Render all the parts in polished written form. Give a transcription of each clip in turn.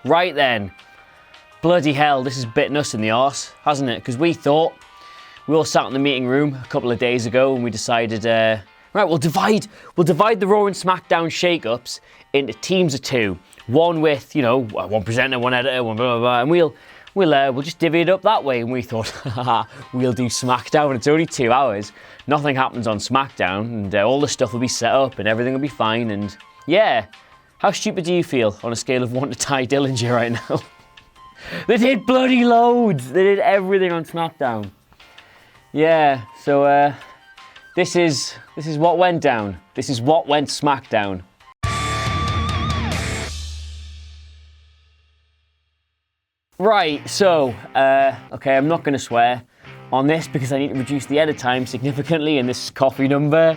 Right then. Bloody hell, this has bitten us in the arse, hasn't it? Because we all sat in the meeting room a couple of days ago and we decided, right, we'll divide the Raw and SmackDown shake-ups into teams of two. One with, one presenter, one editor, one blah, blah, blah, and we'll just divvy it up that way. And we thought, we'll do SmackDown. It's only 2 hours. Nothing happens on SmackDown, and all the stuff will be set up, and everything will be fine. And yeah, how stupid do you feel on a scale of 1 to Ty Dillinger right now? They did bloody loads. They did everything on SmackDown. Yeah, so this is what went down. This is what went SmackDown. Right, so, okay, I'm not going to swear on this because I need to reduce the edit time significantly, and this is coffee number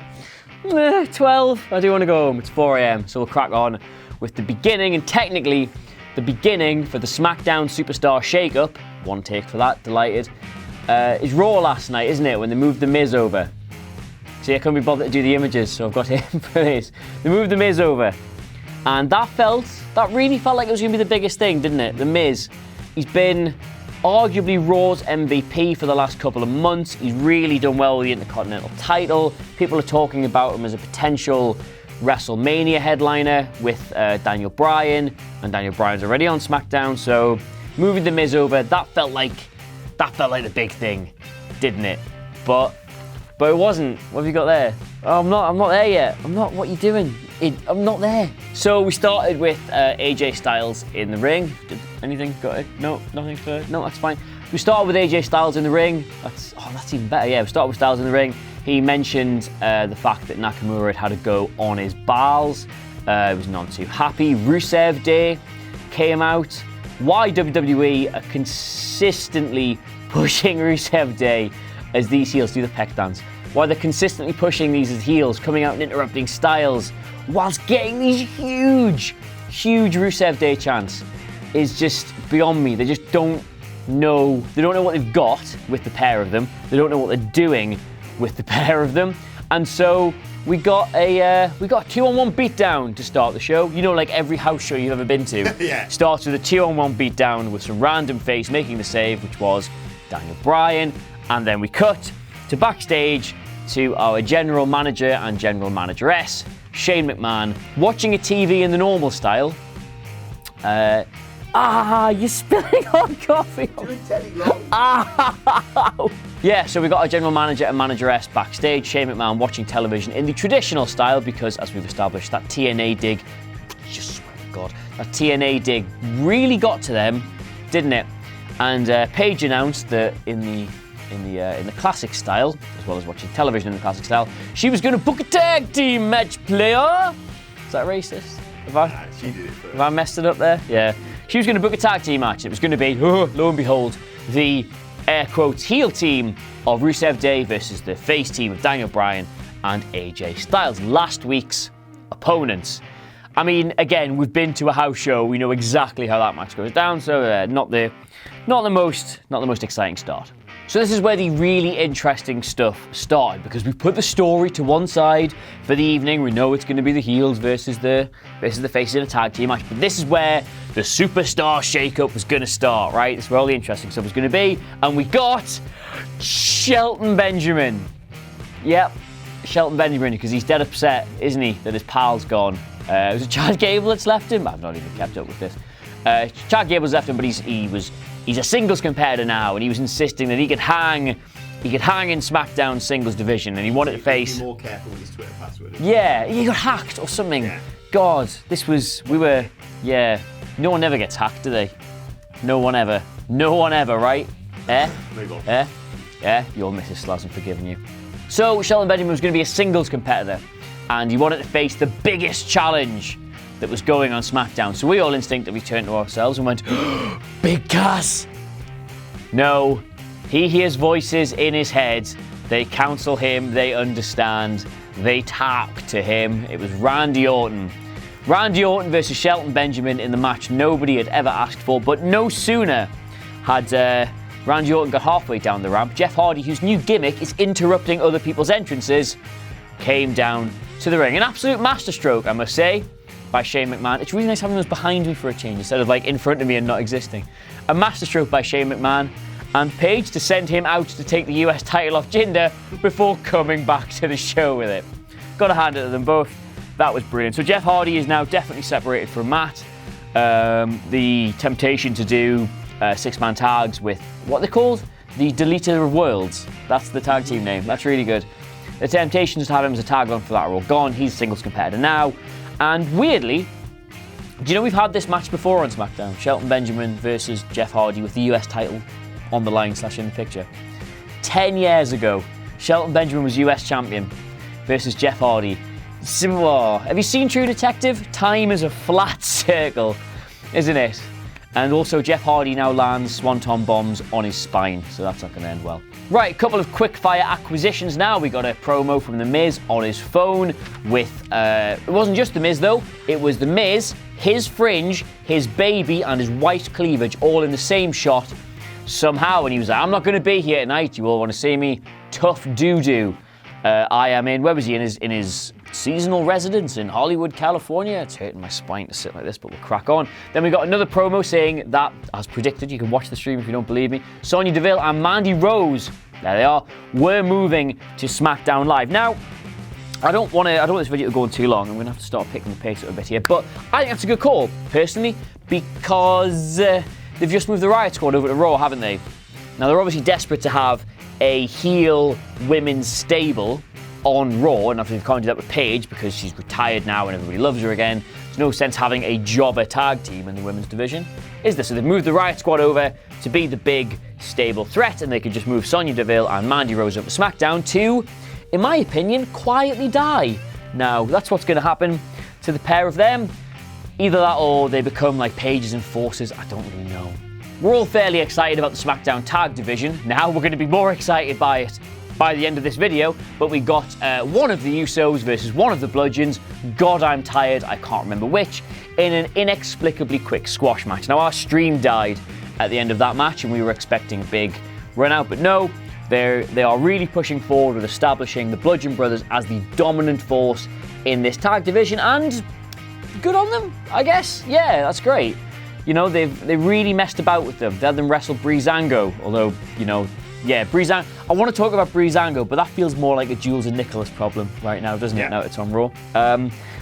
12. I do want to go home. It's 4 a.m, so we'll crack on with the beginning, and technically, the beginning for the SmackDown Superstar Shake-Up, one take for that, delighted, is Raw last night, isn't it, when they moved The Miz over. See, I couldn't be bothered to do the images, so I've got him for this. They moved The Miz over, and that really felt like it was going to be the biggest thing, didn't it? The Miz, he's been arguably Raw's MVP for the last couple of months. He's really done well with the Intercontinental title. People are talking about him as a potential WrestleMania headliner with Daniel Bryan, and Daniel Bryan's already on SmackDown, so moving The Miz over, that felt like the big thing, didn't it? But it wasn't. What have you got there? Oh, I'm not there yet. What are you doing? I'm not there. So we started with AJ Styles in the ring. Did anything? Got it? No, nothing for. No, that's fine. We started with AJ Styles in the ring. That's even better. Yeah, we started with Styles in the ring. He mentioned the fact that Nakamura had to go on his balls. He was not too happy. Rusev Day came out. Why WWE are consistently pushing Rusev Day as these heels do the peck dance. Why they're consistently pushing these as heels, coming out and interrupting Styles, whilst getting these huge Rusev Day chants is just beyond me. They just don't know. They don't know what they've got with the pair of them. They don't know what they're doing with the pair of them. And so we got a 2-on-1 beatdown to start the show. You know, like every house show you've ever been to. Yeah. Starts with a 2-on-1 beatdown with some random face making the save, which was Daniel Bryan. And then we cut to backstage to our general manager and general manageress, Shane McMahon, watching a TV in the normal style. You're spilling hot coffee. Yeah, so we got our general manager and manageress backstage, Shane McMahon watching television in the traditional style because, as we've established, that TNA dig, just swear to God, that TNA dig really got to them, didn't it? And Paige announced that in the classic style, as well as watching television in the classic style, she was going to book a tag team match, player. Is that racist? She did it first. Have I messed it up there? Yeah. She was going to book a tag team match. It was going to be, lo and behold, the air quotes heel team of Rusev Day versus the face team of Daniel Bryan and AJ Styles, last week's opponents. I mean, again, we've been to a house show. We know exactly how that match goes down. So not the most exciting start. So this is where the really interesting stuff started, because we've put the story to one side for the evening. We know it's going to be the heels versus the faces in a tag team match, but this is where the superstar shake-up was going to start, right? This is where all the interesting stuff was going to be, and we got Shelton Benjamin. Yep, Shelton Benjamin, because he's dead upset, isn't he, that his pal's gone. Was it Chad Gable that's left him? I've not even kept up with this. Chad Gable's left him, but he's a singles competitor now, and he was insisting that he could hang in SmackDown singles division, and he wanted to face. Be more careful with his Twitter password. Yeah, he got hacked or something. Yeah. God, no one ever gets hacked, do they? No one ever, right? Your Mrs. Sloss hasn't forgiven you. So Shelton Benjamin was going to be a singles competitor, and he wanted to face the biggest challenge that was going on SmackDown. So we all instinctively turned to ourselves and went, Big Cass! No, he hears voices in his head. They counsel him, they understand, they talk to him. It was Randy Orton. Randy Orton versus Shelton Benjamin in the match nobody had ever asked for, but no sooner had Randy Orton got halfway down the ramp, Jeff Hardy, whose new gimmick is interrupting other people's entrances, came down to the ring. An absolute masterstroke, I must say. by Shane McMahon. It's really nice having those behind me for a change instead of like in front of me and not existing. A masterstroke by Shane McMahon and Paige to send him out to take the US title off Jinder before coming back to the show with it. Gotta hand it to them both. That was brilliant. So Jeff Hardy is now definitely separated from Matt. The temptation to do 6-man tags with what they're called? The Deleter of Worlds. That's the tag team name. That's really good. The temptations to have him as a tag on for that are all gone. He's a singles competitor now. And weirdly, do you know we've had this match before on SmackDown? Shelton Benjamin versus Jeff Hardy with the US title on the line / in the picture. 10 years ago, Shelton Benjamin was US champion versus Jeff Hardy. Have you seen True Detective? Time is a flat circle, isn't it? And also Jeff Hardy now lands swanton bombs on his spine, so that's not going to end well. Right, a couple of quick fire acquisitions now. We got a promo from The Miz on his phone with, it wasn't just The Miz though, it was The Miz, his fringe, his baby and his white cleavage all in the same shot somehow. And he was like, I'm not going to be here tonight, you all want to see me? Tough doo-doo. I am in, where was he? In his seasonal residence in Hollywood, California. It's hurting my spine to sit like this, but we'll crack on. Then we got another promo saying that, as predicted, you can watch the stream if you don't believe me, Sonya Deville and Mandy Rose, there they are, were moving to SmackDown Live. Now, I don't want this video to go on too long. I'm going to have to start picking the pace up a bit here, but I think that's a good call, personally, because they've just moved the Riot Squad over to Raw, haven't they? Now, they're obviously desperate to have a heel women's stable on Raw, and obviously they can't do that with Paige because she's retired now and everybody loves her again. There's no sense having a jobber tag team in the women's division, is there? So they've moved the Riot Squad over to be the big stable threat, and they could just move Sonya Deville and Mandy Rose over to SmackDown to, in my opinion, quietly die. Now, that's what's going to happen to the pair of them. Either that or they become like Paige's enforcers, I don't really know. We're all fairly excited about the SmackDown tag division. Now we're going to be more excited by it by the end of this video, but we got one of the Usos versus one of the Bludgeons. God, I'm tired, I can't remember which, in an inexplicably quick squash match. Now our stream died at the end of that match and we were expecting a big run out, but no, they are really pushing forward with establishing the Bludgeon Brothers as the dominant force in this tag division, and good on them, I guess. Yeah, that's great. You know, they really messed about with them. They had them wrestle Breezango, although, you know, yeah, Breezango. I want to talk about Breezango, but that feels more like a Jules and Nicholas problem right now, doesn't it? Now it's on Raw.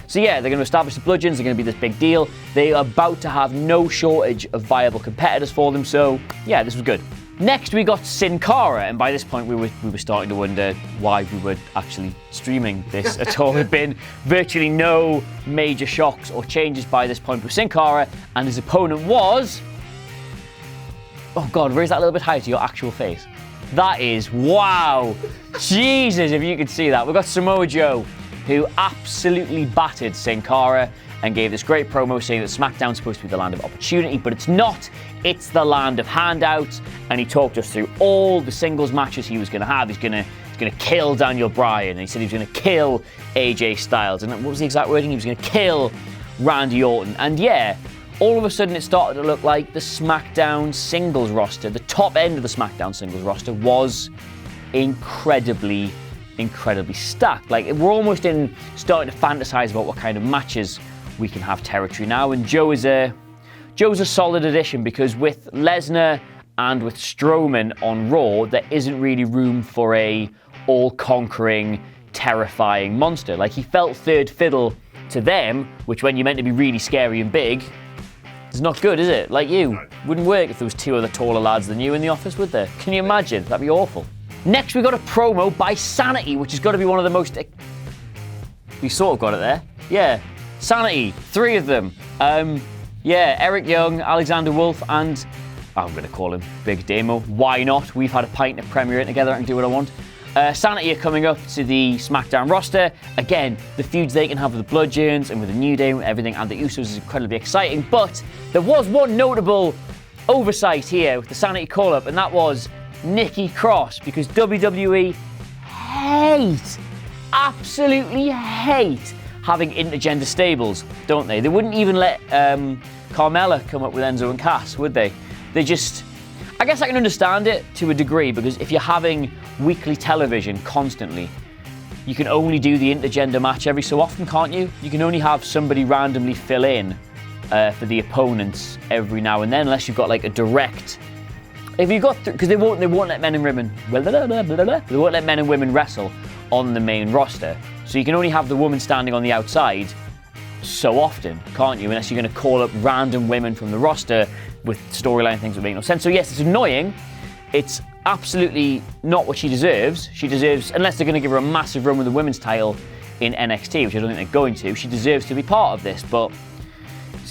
So yeah, they're going to establish the Bludgeons. They're going to be this big deal. They are about to have no shortage of viable competitors for them. So yeah, this was good. Next, we got Sin Cara, and by this point, we were starting to wonder why we were actually streaming this at all. There'd been virtually no major shocks or changes by this point with Sin Cara, and his opponent was... Oh God, raise that a little bit higher to your actual face. That is, wow. Jesus, if you could see that. We've got Samoa Joe, who absolutely battered Sin Cara and gave this great promo saying that SmackDown's supposed to be the land of opportunity, but it's not. It's the land of handouts. And he talked us through all the singles matches he was going to have. He's going to kill Daniel Bryan, and he said he was going to kill AJ Styles. And what was the exact wording? He was going to kill Randy Orton. And yeah, all of a sudden it started to look like the SmackDown singles roster, the top end of the SmackDown singles roster, was incredibly stacked. Like, we're almost starting to fantasize about what kind of matches we can have territory now, and Joe's a solid addition, because with Lesnar and with Strowman on Raw, there isn't really room for a all-conquering, terrifying monster. Like, he felt third fiddle to them, which when you're meant to be really scary and big, it's not good, is it? Like, you wouldn't work if there was two other taller lads than you in the office, would there? Can you imagine? That'd be awful. Next, we got a promo by Sanity, which has got to be one of the most... We sort of got it there. Yeah. Sanity, 3 of them. Yeah, Eric Young, Alexander Wolf, and I'm going to call him Big Damo. Why not? We've had a pint of Premier Inn together. I can do what I want. Sanity are coming up to the SmackDown roster. Again, the feuds they can have with the Bludgeons and with the New Day and everything, and the Usos is incredibly exciting. But there was one notable oversight here with the Sanity call-up, and that was Nikki Cross, because WWE absolutely hate having intergender stables, don't they? They wouldn't even let Carmella come up with Enzo and Cass, would they? They just... I guess I can understand it to a degree, because if you're having weekly television constantly, you can only do the intergender match every so often, can't you? You can only have somebody randomly fill in for the opponents every now and then, unless you've got like a direct. If you've got, because they won't let men and women, they won't let men and women wrestle on the main roster. So you can only have the woman standing on the outside so often, can't you? Unless you're going to call up random women from the roster with storyline things that make no sense. So yes, it's annoying. It's absolutely not what she deserves. She deserves, unless they're going to give her a massive run with the women's title in NXT, which I don't think they're going to, she deserves to be part of this. But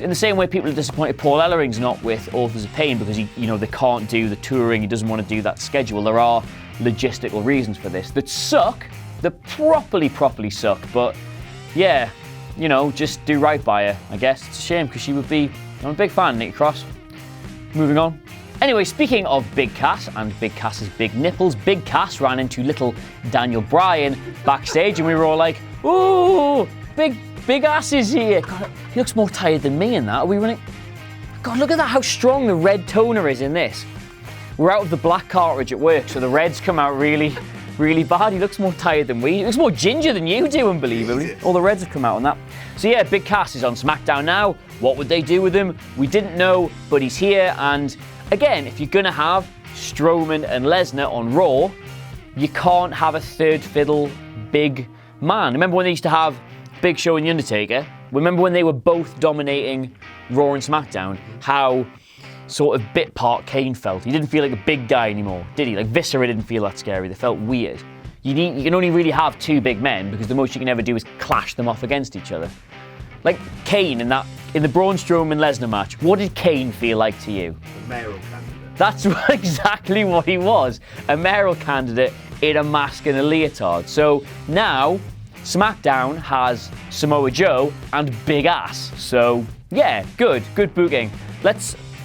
in the same way people are disappointed Paul Ellering's not with Authors of Pain because they can't do the touring, he doesn't want to do that schedule. There are logistical reasons for this that suck, that properly suck, but yeah, just do right by her, I guess. It's a shame because she would be, I'm a big fan, Nikki Cross. Moving on. Anyway, speaking of Big Cass and Big Cass's big nipples, Big Cass ran into little Daniel Bryan backstage and we were all like, ooh, big ass is here. God, he looks more tired than me in that. Are we running? God, look at that, how strong the red toner is in this. We're out of the black cartridge at work, so the reds come out really bad. He looks more tired than we. He looks more ginger than you do, unbelievably. All the reds have come out on that. So yeah, Big Cass is on SmackDown now. What would they do with him? We didn't know, but he's here. And again, if you're going to have Strowman and Lesnar on Raw, you can't have a third fiddle big man. Remember when they used to have Big Show and The Undertaker? Remember when they were both dominating Raw and SmackDown? How sort of bit part Kane felt. He didn't feel like a big guy anymore, did he? Like Viscera didn't feel that scary. They felt weird. You can only really have two big men because the most you can ever do is clash them off against each other. Like Kane in the Braun Strowman Lesnar match. What did Kane feel like to you? A mayoral candidate. That's exactly what he was. A mayoral candidate in a mask and a leotard. So now SmackDown has Samoa Joe and Big Ass. So yeah, good booking.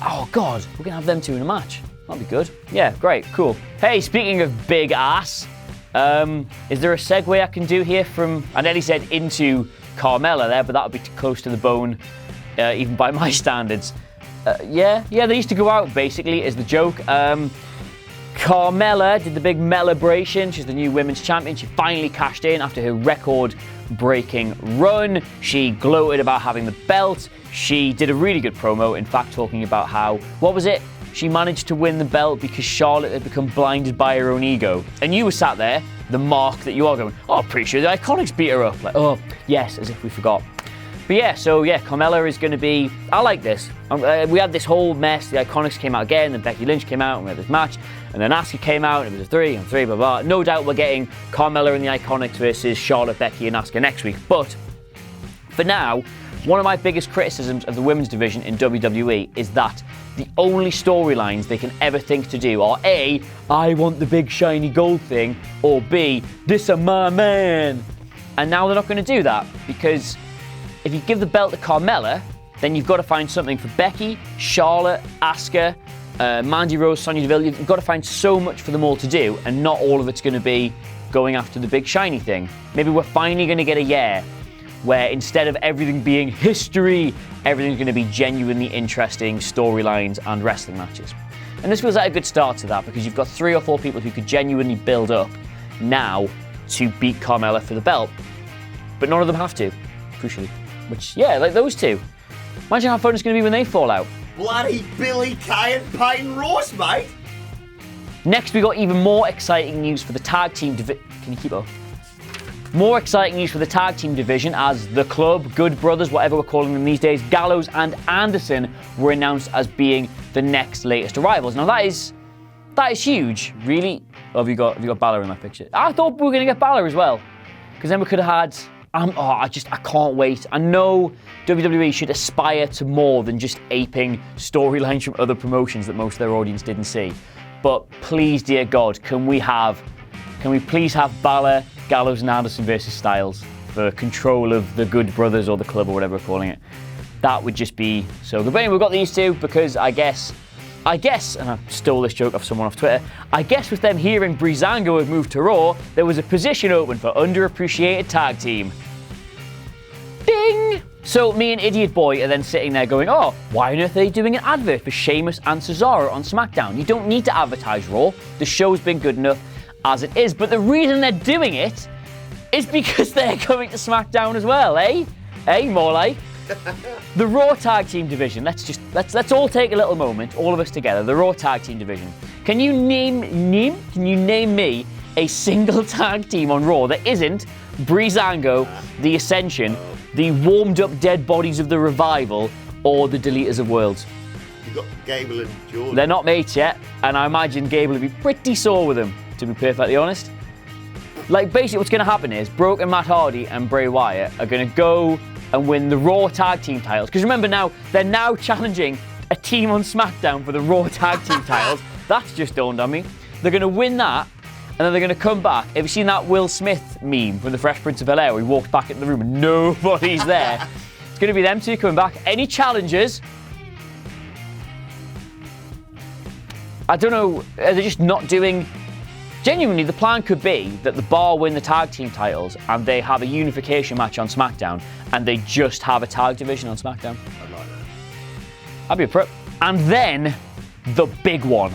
Oh God, we're gonna have them two in a match. That'll be good. Yeah, great, cool. Hey, speaking of Big Ass, is there a segue I can do here from, I nearly said into Carmella there, but that would be too close to the bone, even by my standards. Yeah, they used to go out basically, is the joke. Carmella did the big Melibration. She's the new women's champion. She finally cashed in after her record-breaking run. She gloated about having the belt. She did a really good promo, in fact, talking about how, what was it? She managed to win the belt because Charlotte had become blinded by her own ego. And you were sat there, the mark that you are going, oh, pretty sure the Iconics beat her up. Like, oh, yes, as if we forgot. But yeah, Carmella is going to be, I like this. We had this whole mess. The Iconics came out again, then Becky Lynch came out, and we had this match. And then Asuka came out, and it was a 3-on-3, blah, blah. No doubt we're getting Carmella and the Iconics versus Charlotte, Becky, and Asuka next week. But for now, one of my biggest criticisms of the women's division in WWE is that the only storylines they can ever think to do are A, I want the big shiny gold thing, or B, this a my man. And now they're not going to do that because if you give the belt to Carmella, then you've got to find something for Becky, Charlotte, Asuka, Mandy Rose, Sonya Deville. You've got to find so much for them all to do, and not all of it's going to be going after the big shiny thing. Maybe we're finally going to get a year where instead of everything being history, everything's going to be genuinely interesting storylines and wrestling matches. And this feels like a good start to that because you've got 3 or 4 people who could genuinely build up now to beat Carmella for the belt. But none of them have to, crucially. Which, yeah, like those two. Imagine how fun it's going to be when they fall out. Bloody Billy Kay and Peyton Ross, mate! Next, we got even more exciting news for the tag team division. Can you keep up? More exciting news for the tag team division as The Club, Good Brothers, whatever we're calling them these days, Gallows and Anderson were announced as being the next latest arrivals. Now that is huge, really. Oh, have you got Balor in that picture? I thought we were going to get Balor as well, because then we could have had. I can't wait. I know WWE should aspire to more than just aping storylines from other promotions that most of their audience didn't see. But please, dear God, can we please have Balor, Gallows and Anderson versus Styles for control of the Good Brothers or the Club or whatever we're calling it? That would just be so good. But anyway, we've got these two because I guess, and I stole this joke off someone off Twitter, I guess with them hearing Breezango had moved to Raw, there was a position open for underappreciated tag team. Ding! So me and Idiot Boy are then sitting there going, oh, why on earth are they doing an advert for Sheamus and Cesaro on SmackDown? You don't need to advertise Raw. The show's been good enough as it is. But the reason they're doing it It's because they're coming to SmackDown as well, eh? More like. The Raw Tag Team division. Let's all take a little moment, all of us together. The Raw Tag Team division. Can you name me a single tag team on Raw that isn't Breezango, the Ascension, the warmed up dead bodies of the Revival, or the Deleters of Worlds? You've got Gable and Jordan. They're not mates yet, and I imagine Gable would be pretty sore with them, to be perfectly honest. Like, basically what's going to happen is Broken Matt Hardy and Bray Wyatt are going to go and win the Raw Tag Team titles. Because remember now, they're now challenging a team on SmackDown for the Raw Tag Team titles. That's just dawned on me. They're going to win that, and then they're going to come back. Have you seen that Will Smith meme from the Fresh Prince of Bel-Air where he walks back into the room and nobody's there? It's going to be them two coming back. Any challengers? I don't know. Are they just not doing... Genuinely, the plan could be that the Bar win the tag team titles and they have a unification match on SmackDown and they just have a tag division on SmackDown. I'd like that. That'd be a pro. And then, the big one.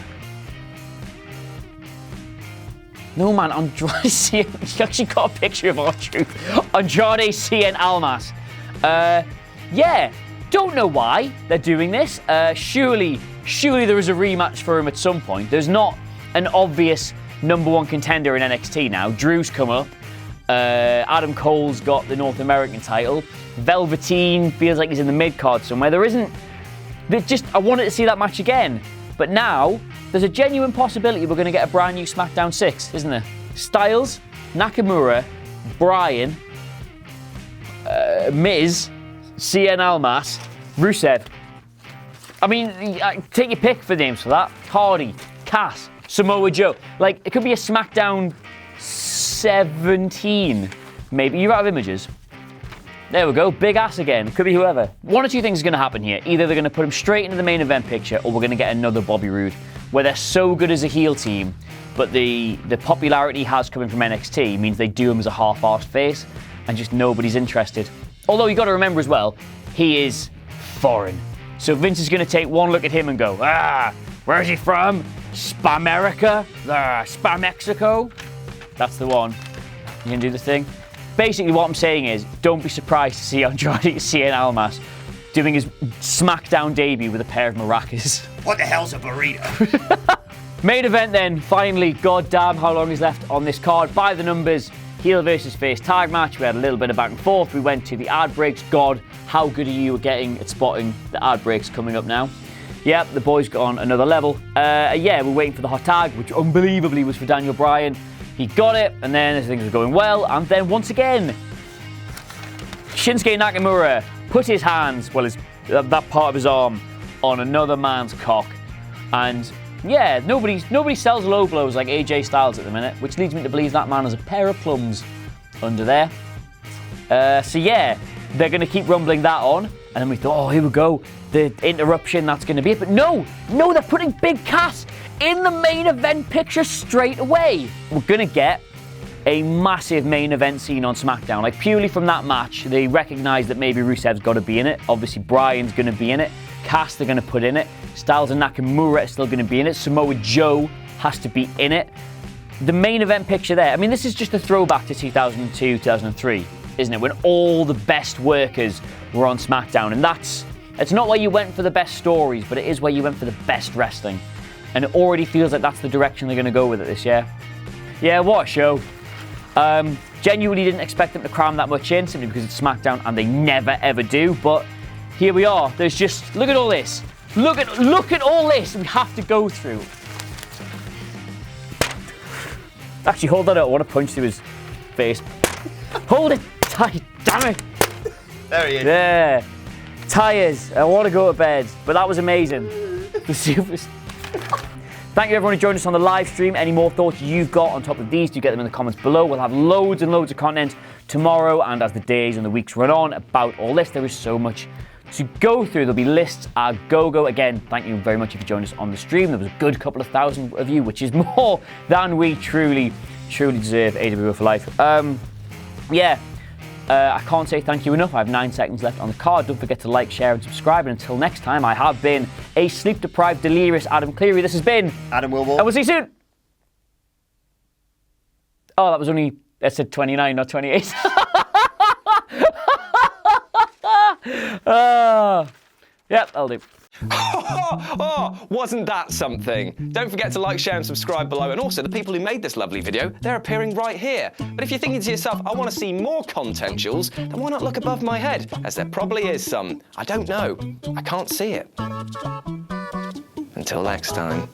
No, man, Andrade Cien... You actually got a picture of R-Truth. Andrade Cien Almas. Yeah, don't know why they're doing this. Surely there is a rematch for him at some point. There's not an obvious number one contender in NXT now. Drew's come up. Adam Cole's got the North American title. Velveteen feels like he's in the mid-card somewhere. There isn't... I wanted to see that match again. But now, there's a genuine possibility we're going to get a brand new SmackDown 6, isn't there? Styles, Nakamura, Bryan, Miz, Cien Almas, Rusev. I mean, take your pick for names for that. Hardy, Cass, Samoa Joe. Like, it could be a SmackDown 17, maybe. You're out of images. There we go, big ass again. It could be whoever. One or two things are going to happen here. Either they're going to put him straight into the main event picture, or we're going to get another Bobby Roode, where they're so good as a heel team, but the popularity has coming from NXT means they do him as a half-arsed face, and just nobody's interested. Although you got to remember as well, he is foreign. So Vince is going to take one look at him and go, where's he from? Spamerica? Spamexico? That's the one. You can do the thing. Basically, what I'm saying is, don't be surprised to see Andrade Cien Almas doing his SmackDown debut with a pair of maracas. What the hell's a burrito? Main event then, finally. Goddamn, how long is left on this card? By the numbers, heel versus face tag match. We had a little bit of back and forth. We went to the ad breaks. God, how good are you at getting at spotting the ad breaks coming up now? Yep, the boys got on another level. Yeah, we're waiting for the hot tag, which unbelievably was for Daniel Bryan. He got it, and then things were going well, and then once again, Shinsuke Nakamura put his hands, well, that part of his arm, on another man's cock. And yeah, nobody sells low blows like AJ Styles at the minute, which leads me to believe that man has a pair of plums under there. So yeah, they're going to keep rumbling that on, and then we thought, oh, here we go, the interruption, that's going to be it. But no, they're putting Big Cass in the main event picture straight away. We're going to get a massive main event scene on SmackDown. Like, purely from that match, they recognise that maybe Rusev's got to be in it. Obviously, Bryan's going to be in it. Cass, they're going to put in it. Styles and Nakamura are still going to be in it. Samoa Joe has to be in it. The main event picture there, I mean, this is just a throwback to 2002, 2003, isn't it? When all the best workers were on SmackDown. And it's not where you went for the best stories, but it is where you went for the best wrestling. And it already feels like that's the direction they're going to go with it this year. Yeah, what a show. Genuinely didn't expect them to cram that much in, simply because it's SmackDown and they never ever do. But here we are. There's just, look at all this. Look at all this we have to go through. Actually, hold that up. I want to punch through his face. Hold it tight, damn it. There he is. There. Tires. I want to go to bed. But that was amazing. The super... Thank you everyone who joined us on the live stream. Any more thoughts you've got on top of these, do get them in the comments below. We'll have loads and loads of content tomorrow and as the days and the weeks run on about all this. There is so much to go through. There'll be lists at go-go. Again, thank you very much if you joined us on the stream. There was a good couple of thousand of you, which is more than we truly deserve. AWO for life. I can't say thank you enough. I have 9 seconds left on the card. Don't forget to like, share and subscribe. And until next time, I have been a sleep-deprived, delirious Adam Cleary. This has been Adam Wilmore. And we'll see you soon. Oh, that was only I said 29, not 28. Yep, I'll do. Oh, wasn't that something? Don't forget to like, share and subscribe below, and also the people who made this lovely video, they're appearing right here. But if you're thinking to yourself, I want to see more content, Jules, then why not look above my head, as there probably is some. I don't know. I can't see it. Until next time.